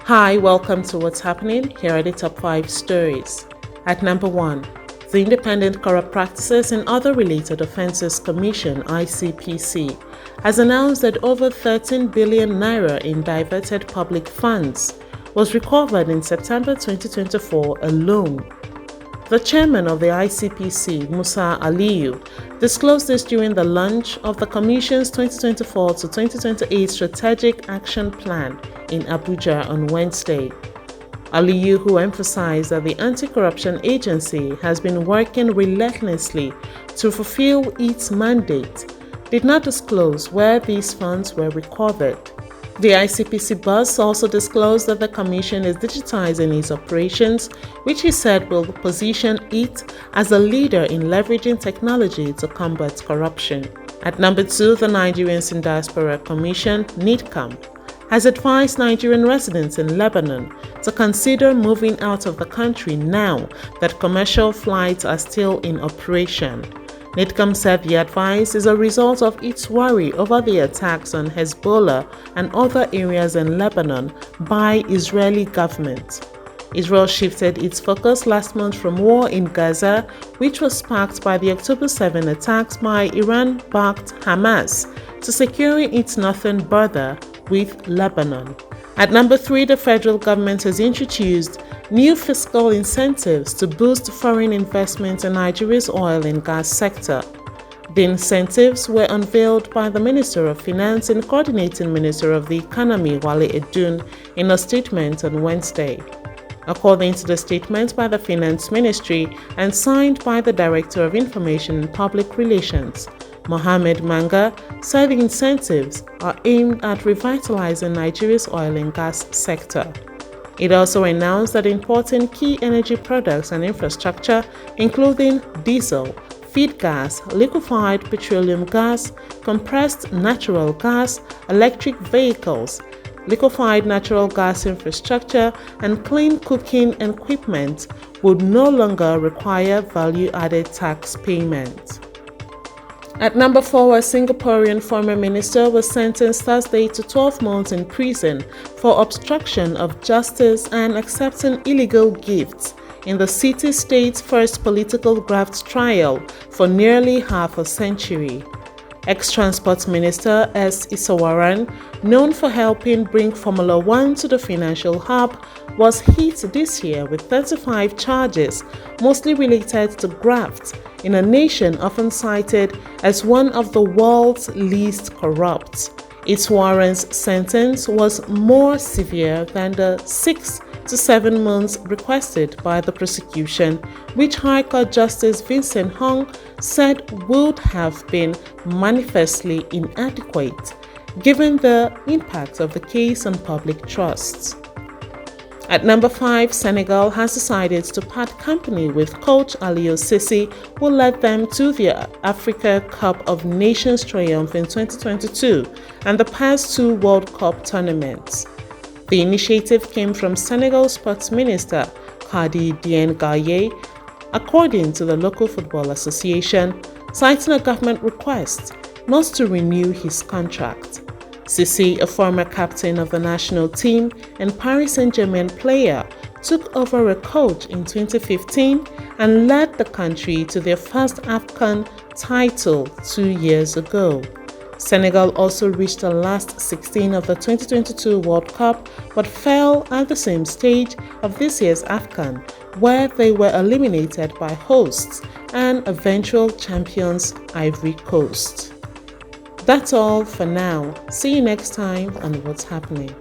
Hi, welcome to What's Happening. Here are the top 5 stories. At number 1, the Independent Corrupt Practices and Other Related Offences Commission (ICPC) has announced that over 13 billion naira in diverted public funds was recovered in September 2024 alone. The chairman of the ICPC, Musa Aliyu, disclosed this during the launch of the Commission's 2024 to 2028 Strategic Action Plan in Abuja on Wednesday. Aliyu, who emphasized that the anti-corruption agency has been working relentlessly to fulfill its mandate, did not disclose where these funds were recovered. The ICPC boss also disclosed that the Commission is digitizing its operations, which he said will position it as a leader in leveraging technology to combat corruption. At number 2, the Nigerians in Diaspora Commission (NCOM) has advised Nigerian residents in Lebanon to consider moving out of the country now that commercial flights are still in operation. NCOM said the advice is a result of its worry over the attacks on Hezbollah and other areas in Lebanon by Israeli government. Israel shifted its focus last month from war in Gaza, which was sparked by the October 7 attacks by Iran-backed Hamas, to securing its northern border with Lebanon. At number 3, the federal government has introduced new fiscal incentives to boost foreign investment in Nigeria's oil and gas sector. The incentives were unveiled by the Minister of Finance and Coordinating Minister of the Economy, Wale Edun, in a statement on Wednesday. According to the statement by the Finance Ministry and signed by the Director of Information and Public Relations, Mohammed Manga, said the incentives are aimed at revitalizing Nigeria's oil and gas sector. It also announced that importing key energy products and infrastructure, including diesel, feed gas, liquefied petroleum gas, compressed natural gas, electric vehicles, liquefied natural gas infrastructure, and clean cooking equipment would no longer require value-added tax payment. At number 4, a Singaporean former minister was sentenced Thursday to 12 months in prison for obstruction of justice and accepting illegal gifts in the city-state's first political graft trial for nearly half a century. Ex-Transport Minister S. Isawaran, known for helping bring Formula One to the financial hub, was hit this year with 35 charges, mostly related to graft, in a nation often cited as one of the world's least corrupt. Isawaran's sentence was more severe than the 6 to 7 months requested by the prosecution, which High Court Justice Vincent Hong said would have been manifestly inadequate, given the impact of the case on public trust. At number 5, Senegal has decided to part company with coach Aliou Cissé, who led them to the Africa Cup of Nations triumph in 2022 and the past 2 World Cup tournaments. The initiative came from Senegal Sports Minister Kadi Dieng-Gaye, according to the local football association, citing a government request not to renew his contract. Cissé, a former captain of the national team and Paris Saint-Germain player, took over a coach in 2015 and led the country to their first AFCON title 2 years ago. Senegal also reached the last 16 of the 2022 World Cup but fell at the same stage of this year's AFCON, where they were eliminated by hosts and eventual champions Ivory Coast. That's all for now. See you next time on What's Happening.